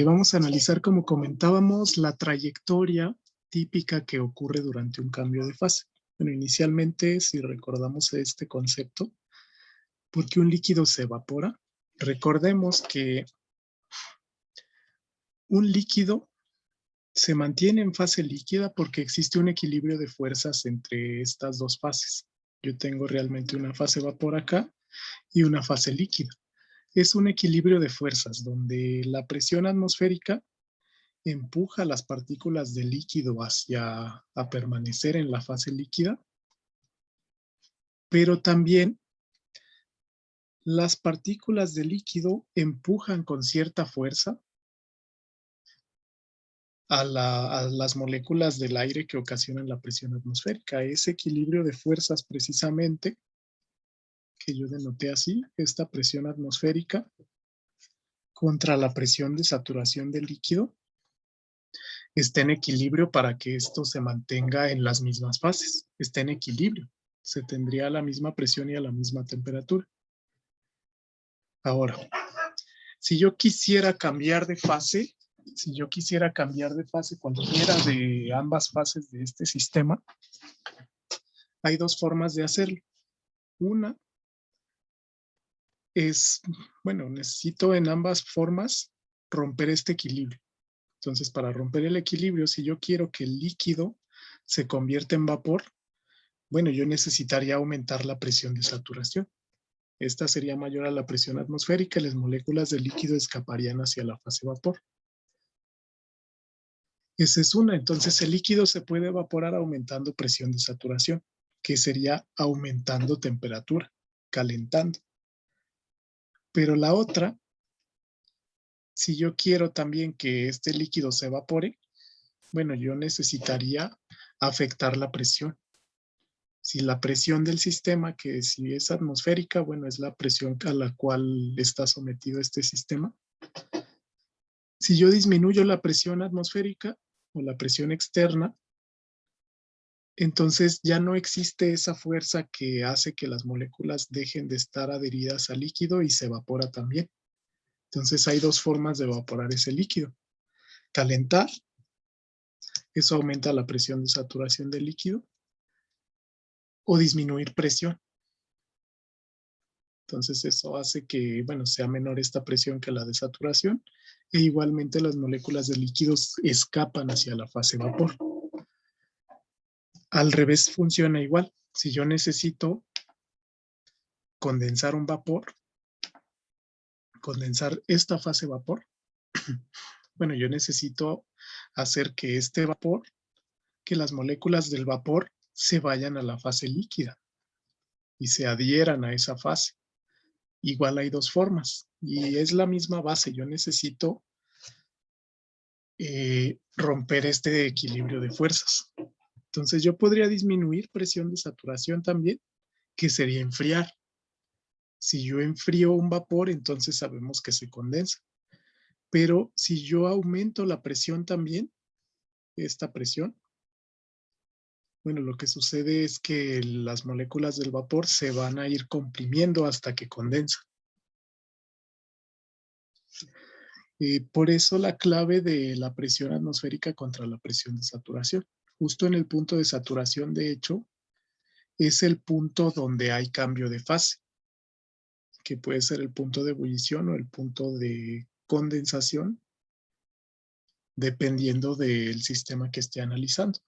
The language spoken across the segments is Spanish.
Vamos a analizar, como comentábamos, la trayectoria típica que ocurre durante un cambio de fase. Bueno, inicialmente, si recordamos este concepto, ¿por qué un líquido se evapora? Recordemos que un líquido se mantiene en fase líquida porque existe un equilibrio de fuerzas entre estas dos fases. Yo tengo realmente una fase vapor acá y una fase líquida. Es un equilibrio de fuerzas donde la presión atmosférica empuja las partículas de líquido hacia a permanecer en la fase líquida, pero también las partículas de líquido empujan con cierta fuerza a las moléculas del aire que ocasionan la presión atmosférica. Ese equilibrio de fuerzas precisamente, que yo denoté así, esta presión atmosférica contra la presión de saturación del líquido, está en equilibrio para que esto se mantenga en las mismas fases. Está en equilibrio. Se tendría a la misma presión y a la misma temperatura. Ahora, si yo quisiera cambiar de fase, cualquiera de ambas fases de este sistema, hay dos formas de hacerlo. Una es, bueno, necesito en ambas formas romper este equilibrio. Entonces, para romper el equilibrio, si yo quiero que el líquido se convierta en vapor, bueno, yo necesitaría aumentar la presión de saturación. Esta sería mayor a la presión atmosférica y las moléculas del líquido escaparían hacia la fase vapor. Esa es una. Entonces, el líquido se puede evaporar aumentando presión de saturación, que sería aumentando temperatura, calentando. Pero la otra, si yo quiero también que este líquido se evapore, bueno, yo necesitaría afectar la presión. Si la presión del sistema, que si es atmosférica, bueno, es la presión a la cual está sometido este sistema. Si yo disminuyo la presión atmosférica o la presión externa, entonces ya no existe esa fuerza que hace que las moléculas dejen de estar adheridas al líquido y se evapora también. Entonces hay dos formas de evaporar ese líquido. Calentar, eso aumenta la presión de saturación del líquido, o disminuir presión. Entonces eso hace que, bueno, sea menor esta presión que la de saturación, e igualmente las moléculas de líquidos escapan hacia la fase vapor. Al revés funciona igual. Si yo necesito condensar un vapor, condensar esta fase vapor, bueno, yo necesito hacer que este vapor, que las moléculas del vapor se vayan a la fase líquida y se adhieran a esa fase. Igual hay dos formas y es la misma base. Yo necesito romper este equilibrio de fuerzas. Entonces yo podría disminuir presión de saturación también, que sería enfriar. Si yo enfrío un vapor, entonces sabemos que se condensa. Pero si yo aumento la presión también, esta presión, bueno, lo que sucede es que las moléculas del vapor se van a ir comprimiendo hasta que condensa. Por eso la clave de la presión atmosférica contra la presión de saturación. Justo en el punto de saturación, de hecho, es el punto donde hay cambio de fase, que puede ser el punto de ebullición o el punto de condensación, dependiendo del sistema que esté analizando.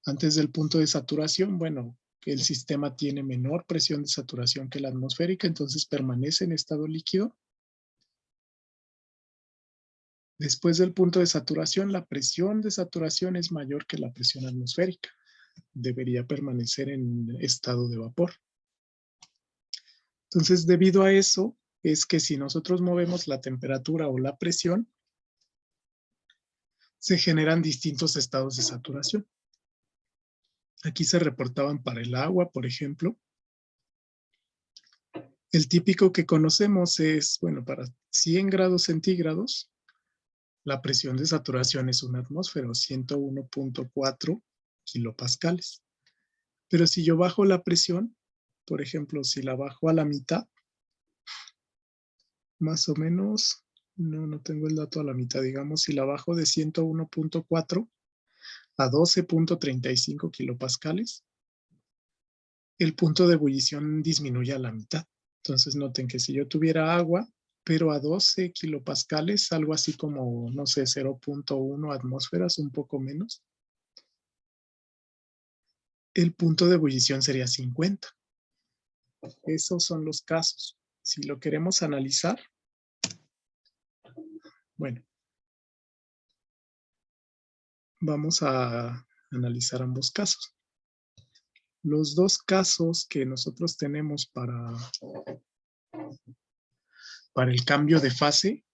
Antes del punto de saturación, bueno, el sistema tiene menor presión de saturación que la atmosférica, entonces permanece en estado líquido. Después del punto de saturación, la presión de saturación es mayor que la presión atmosférica. Debería permanecer en estado de vapor. Entonces, debido a eso, es que si nosotros movemos la temperatura o la presión, se generan distintos estados de saturación. Aquí se reportaban para el agua, por ejemplo. El típico que conocemos es, bueno, para 100 grados centígrados, la presión de saturación es una atmósfera, 101.4 kilopascales. Pero si yo bajo la presión, por ejemplo, si la bajo a la mitad, más o menos, No tengo el dato a la mitad. Digamos, si la bajo de 101.4 a 12.35 kilopascales, el punto de ebullición disminuye a la mitad. Entonces noten que si yo tuviera agua, pero a 12 kilopascales, algo así como, no sé, 0.1 atmósferas, un poco menos, el punto de ebullición sería 50. Esos son los casos. Si lo queremos analizar, bueno, vamos a analizar ambos casos. Los dos casos que nosotros tenemos para el cambio de fase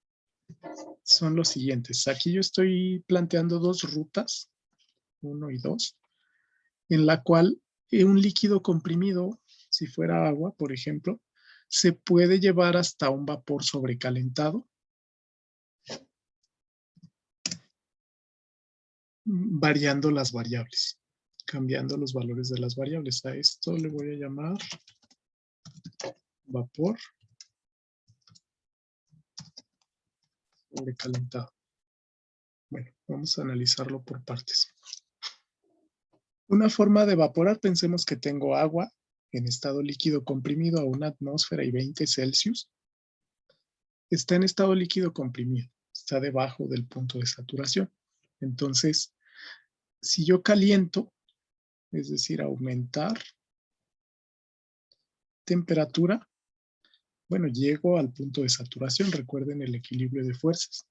son los siguientes. Aquí yo estoy planteando dos rutas, 1 y 2, en la cual un líquido comprimido, si fuera agua, por ejemplo, se puede llevar hasta un vapor sobrecalentado, variando las variables, cambiando los valores de las variables. A esto le voy a llamar vapor sobrecalentado. Bueno, vamos a analizarlo por partes. Una forma de evaporar, pensemos que tengo agua en estado líquido comprimido a 1 atmósfera y 20 Celsius. Está en estado líquido comprimido, está debajo del punto de saturación. Entonces, si yo caliento, es decir, aumentar temperatura, bueno, llego al punto de saturación. Recuerden el equilibrio de fuerzas.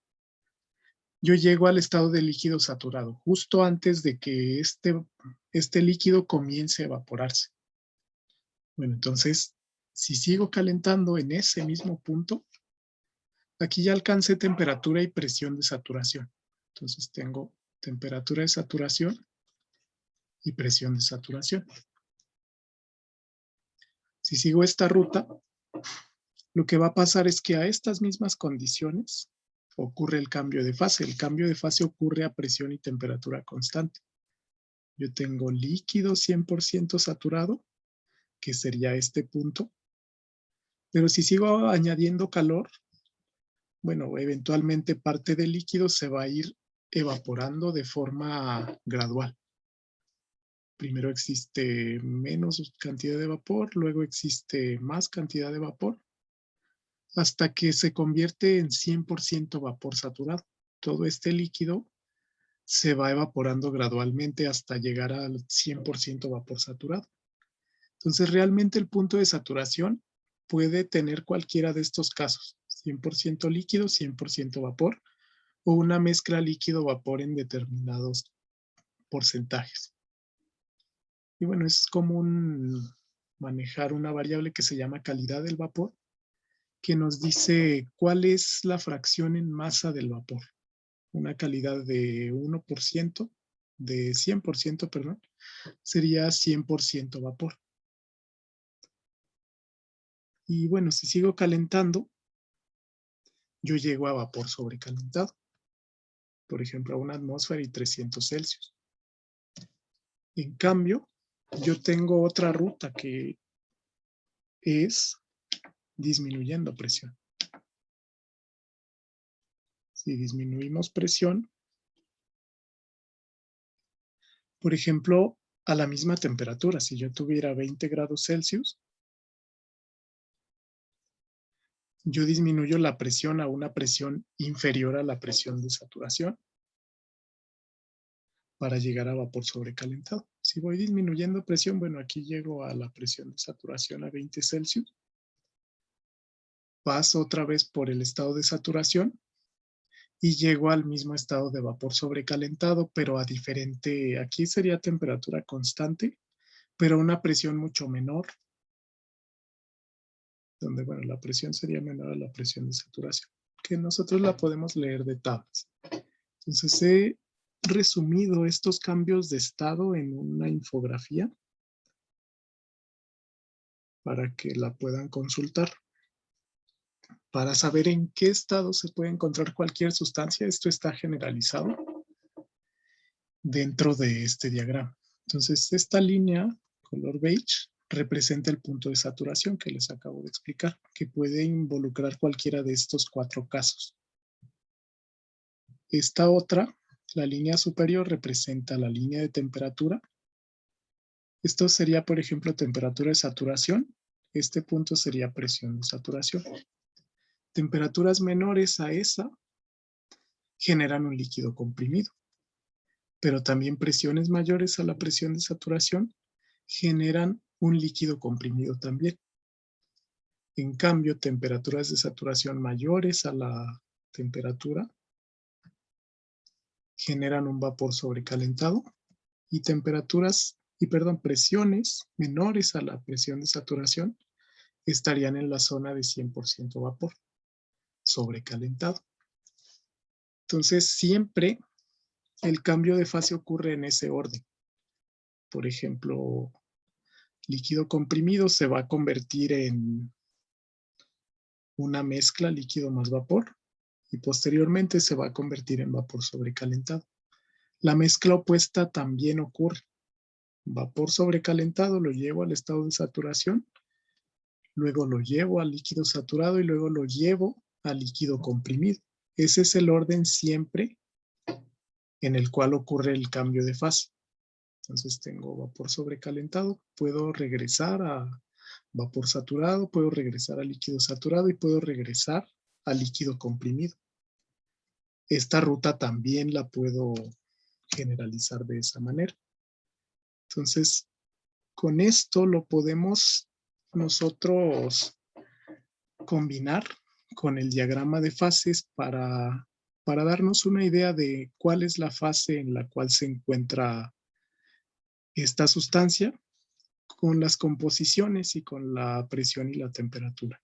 Yo llego al estado de líquido saturado, justo antes de que este líquido comience a evaporarse. Bueno, entonces, si sigo calentando en ese mismo punto, aquí ya alcancé temperatura y presión de saturación. Entonces tengo temperatura de saturación y presión de saturación. Si sigo esta ruta, lo que va a pasar es que a estas mismas condiciones ocurre el cambio de fase. El cambio de fase ocurre a presión y temperatura constante. Yo tengo líquido 100% saturado, que sería este punto. Pero si sigo añadiendo calor, bueno, eventualmente parte del líquido se va a ir evaporando de forma gradual. Primero existe menos cantidad de vapor, luego existe más cantidad de vapor, hasta que se convierte en 100% vapor saturado. Todo este líquido se va evaporando gradualmente hasta llegar al 100% vapor saturado. Entonces, realmente el punto de saturación puede tener cualquiera de estos casos, 100% líquido, 100% vapor, o una mezcla líquido-vapor en determinados porcentajes. Y bueno, es común manejar una variable que se llama calidad del vapor, que nos dice cuál es la fracción en masa del vapor. Una calidad de 1%, de 100%, perdón, sería 100% vapor. Y bueno, si sigo calentando, yo llego a vapor sobrecalentado. Por ejemplo, a 1 atmósfera y 300 Celsius. En cambio, yo tengo otra ruta que es disminuyendo presión. Si disminuimos presión, por ejemplo, a la misma temperatura, si yo tuviera 20 grados Celsius, yo disminuyo la presión a una presión inferior a la presión de saturación para llegar a vapor sobrecalentado. Si voy disminuyendo presión, bueno, aquí llego a la presión de saturación a 20 Celsius. Paso otra vez por el estado de saturación y llego al mismo estado de vapor sobrecalentado, pero a diferente, aquí sería temperatura constante, pero una presión mucho menor, donde, bueno, la presión sería menor a la presión de saturación, que nosotros la podemos leer de tablas. Entonces, he resumido estos cambios de estado en una infografía para que la puedan consultar. Para saber en qué estado se puede encontrar cualquier sustancia, esto está generalizado dentro de este diagrama. Entonces, esta línea, color beige, representa el punto de saturación que les acabo de explicar, que puede involucrar cualquiera de estos 4 casos. esta otra, la línea superior, representa la línea de temperatura. Esto sería, por ejemplo, temperatura de saturación. Este punto sería presión de saturación. Temperaturas menores a esa generan un líquido comprimido. Pero también presiones mayores a la presión de saturación generan un líquido comprimido también. En cambio, temperaturas de saturación mayores a la temperatura generan un vapor sobrecalentado y presiones menores a la presión de saturación estarían en la zona de 100% vapor sobrecalentado. Entonces, siempre el cambio de fase ocurre en ese orden. Por ejemplo, líquido comprimido se va a convertir en una mezcla líquido más vapor y posteriormente se va a convertir en vapor sobrecalentado. La mezcla opuesta también ocurre. Vapor sobrecalentado lo llevo al estado de saturación, luego lo llevo al líquido saturado y luego lo llevo al líquido comprimido. Ese es el orden siempre en el cual ocurre el cambio de fase. Entonces tengo vapor sobrecalentado, puedo regresar a vapor saturado, puedo regresar a líquido saturado y puedo regresar a líquido comprimido. Esta ruta también la puedo generalizar de esa manera. Entonces, con esto lo podemos nosotros combinar con el diagrama de fases para darnos una idea de cuál es la fase en la cual se encuentra esta sustancia con las composiciones y con la presión y la temperatura.